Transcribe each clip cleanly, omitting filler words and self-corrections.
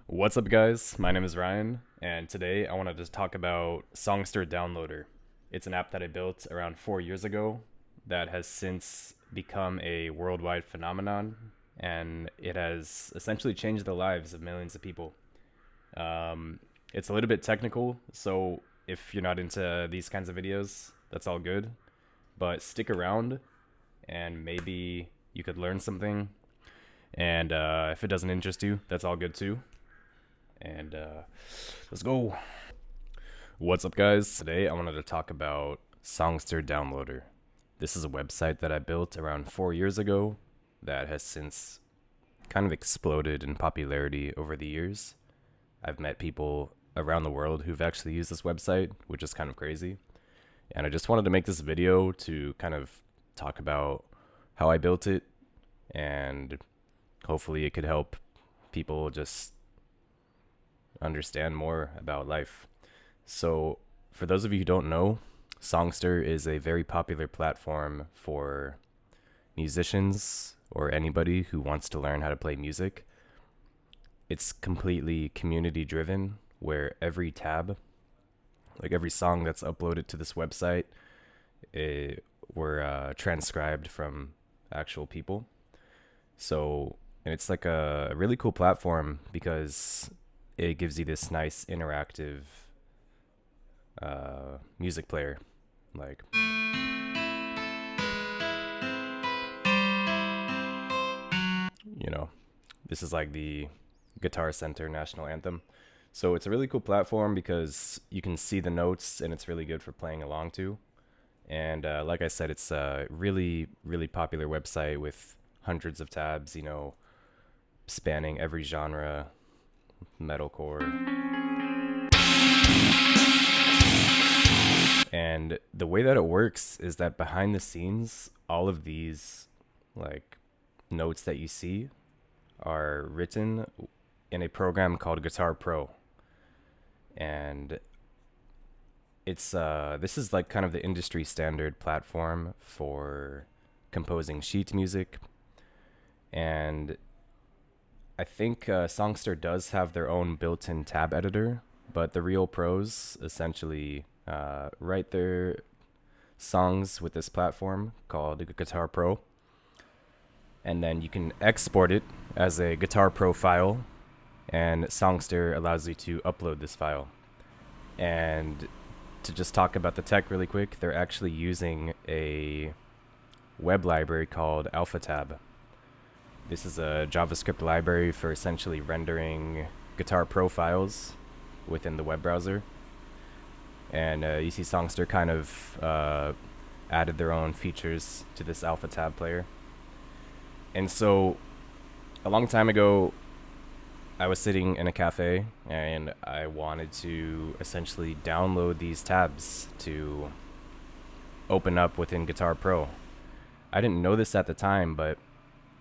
What's up, guys? My name is Ryan, and today I wanted to talk about Songsterr Downloader. It's an app that I built around 4 years ago that has since become a worldwide phenomenon, and it has essentially changed the lives of millions of people. It's a little bit technical, so if you're not into these kinds of videos, that's all good. But stick around, and maybe you could learn something. And if it doesn't interest you, that's all good too. And let's go. What's up, guys? Today I wanted to talk about Songsterr Downloader. This is a website that I built around 4 years ago that has since kind of exploded in popularity over the years. I've met people around the world who've actually used this website, which is kind of crazy. And I just wanted to make this video to kind of talk about how I built it, and hopefully it could help people just understand more about life. So, for those of you who don't know, Songsterr is a very popular platform for musicians or anybody who wants to learn how to play music. It's completely community driven, where every tab, like every song that's uploaded to this website, were transcribed from actual people. So, and it's like a really cool platform because it gives you this nice interactive music player. Like, this is like the Guitar Center national anthem. So it's a really cool platform because you can see the notes and it's really good for playing along to. And like I said, it's a really, really popular website with hundreds of tabs, spanning every genre, metalcore. And the way that it works is that behind the scenes, all of these like notes that you see are written in a program called Guitar Pro. And it's this is like kind of the industry standard platform for composing sheet music. And I think Songsterr does have their own built-in tab editor, but the real pros essentially write their songs with this platform called Guitar Pro. And then you can export it as a Guitar Pro file, and Songsterr allows you to upload this file. And to just talk about the tech really quick, they're actually using a web library called AlphaTab. This is a JavaScript library for essentially rendering Guitar Pro files within the web browser. And you see Songsterr kind of added their own features to this AlphaTab player. And so a long time ago, I was sitting in a cafe and I wanted to essentially download these tabs to open up within Guitar Pro. I didn't know this at the time, but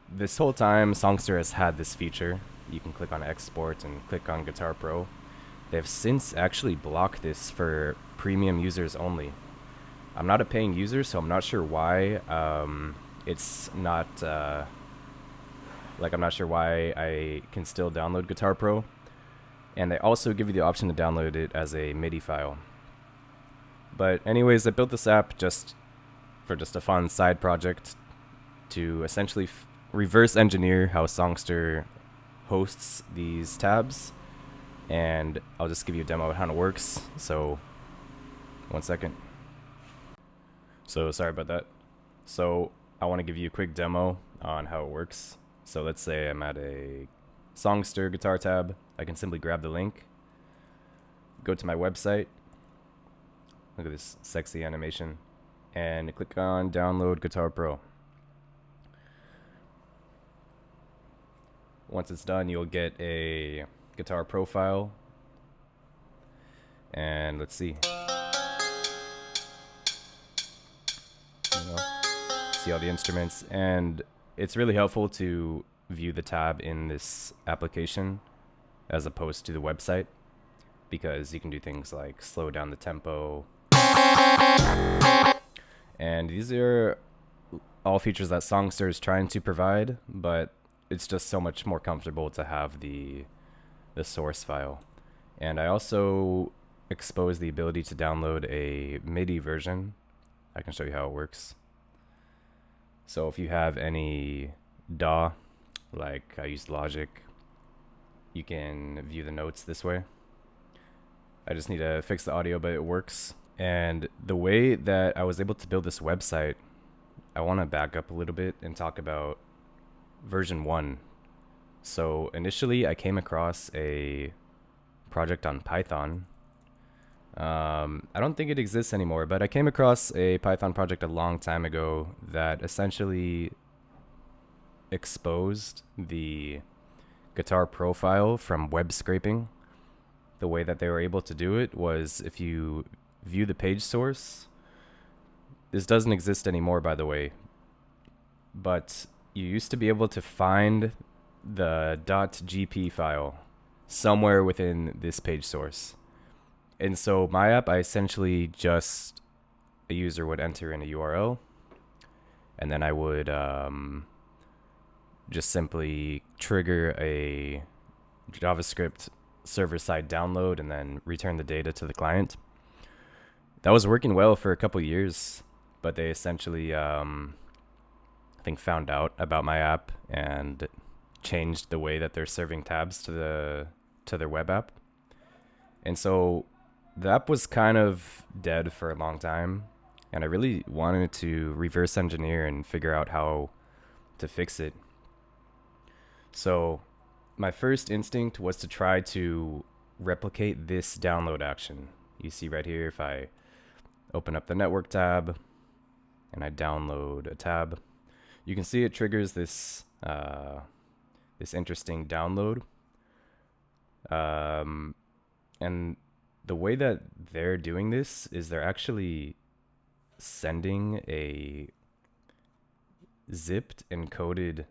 this whole time Songsterr has had this feature. You can click on export and click on Guitar Pro. They've since actually blocked this for premium users only. I'm not a paying user, so I'm not sure why it's not I'm not sure why I can still download Guitar Pro. And they also give you the option to download it as a MIDI file. But anyways, I built this app just a fun side project to essentially reverse engineer how Songsterr hosts these tabs. And I'll just give you a demo of how it works. So, 1 second. So, sorry about that. So, I want to give you a quick demo on how it works. So, let's say I'm at a Songsterr guitar tab. I can simply grab the link, go to my website. Look at this sexy animation. And click on Download Guitar Pro. Once it's done, you'll get a Guitar profile, and let's see. See all the instruments, and it's really helpful to view the tab in this application as opposed to the website, because you can do things like slow down the tempo. And these are all features that Songsterr is trying to provide, but it's just so much more comfortable to have the the source file. And I also expose the ability to download a MIDI version. I can show you how it works. So if you have any DAW, like I use Logic, you can view the notes this way. I just need to fix the audio, but it works. And the way that I was able to build this website, I want to back up a little bit and talk about version 1. So initially I came across a project on Python. I don't think it exists anymore, but I came across a Python project a long time ago that essentially exposed the Guitar Pro file from web scraping. The way that they were able to do it was if you view the page source, this doesn't exist anymore, by the way, but you used to be able to find the .gp file somewhere within this page source. And so my app, I essentially just, a user would enter in a URL, and then I would just simply trigger a JavaScript server-side download and then return the data to the client. That was working well for a couple years, but they essentially, I think, found out about my app and changed the way that they're serving tabs to their web app. And so the app was kind of dead for a long time, and I really wanted to reverse engineer and figure out how to fix it. So my first instinct was to try to replicate this download action. You see right here, if I open up the network tab and I download a tab, you can see it triggers this this interesting download. And the way that they're doing this is they're actually sending a zipped encoded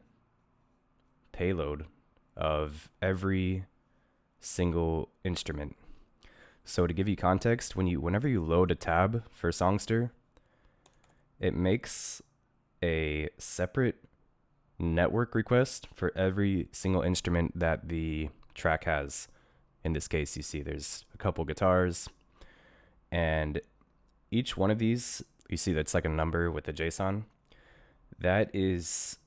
payload of every single instrument. So to give you context, whenever you load a tab for Songsterr, it makes a separate network request for every single instrument that the track has. In this case, you see there's a couple guitars, and each one of these, you see that's like a number with a JSON. That is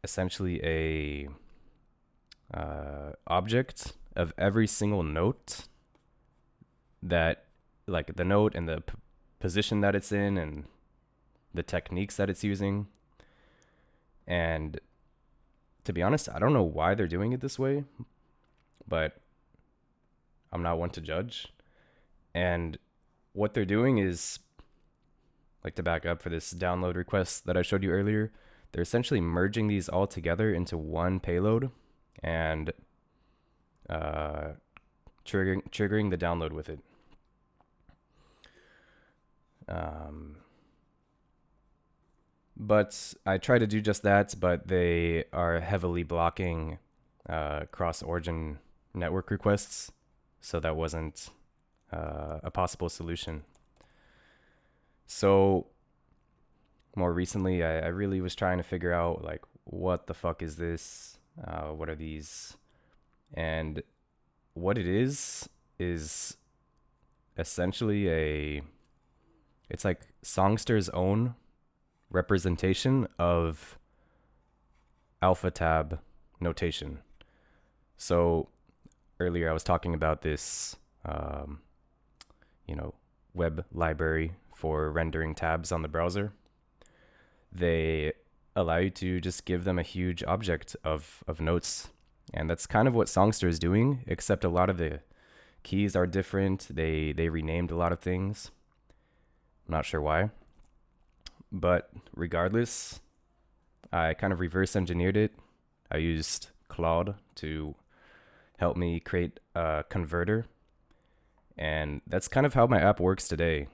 essentially a object of every single note, that, like, the note and the position that it's in and the techniques that it's using. And to be honest, I don't know why they're doing it this way, but I'm not one to judge. And what they're doing is, like, to back up for this download request that I showed you earlier, they're essentially merging these all together into one payload and triggering the download with it. But I try to do just that, but they are heavily blocking cross-origin network requests, so that wasn't a possible solution. So more recently, I really was trying to figure out, like, what the fuck is this? What are these? And what it is essentially it's like Songster's own representation of alpha tab notation. So earlier I was talking about this, web library for rendering tabs on the browser. They allow you to just give them a huge object of notes. And that's kind of what Songsterr is doing, except a lot of the keys are different. They renamed a lot of things. I'm not sure why. But regardless, I kind of reverse engineered it. I used Claude to help me create a converter. And that's kind of how my app works today.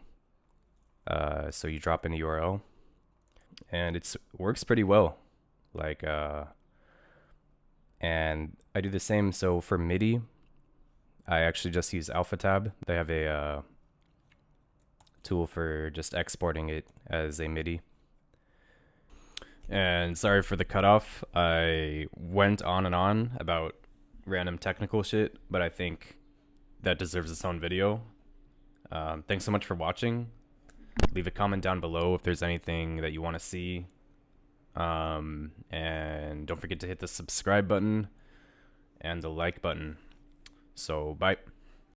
So you drop in a URL, and it works pretty well. And I do the same. So for MIDI, I actually just use AlphaTab. They have a tool for just exporting it as a MIDI. And sorry for the cutoff. I went on and on about random technical shit, but I think that deserves its own video. Thanks so much for watching. Leave a comment down below if there's anything that you want to see. And don't forget to hit the subscribe button and the like button. So, bye.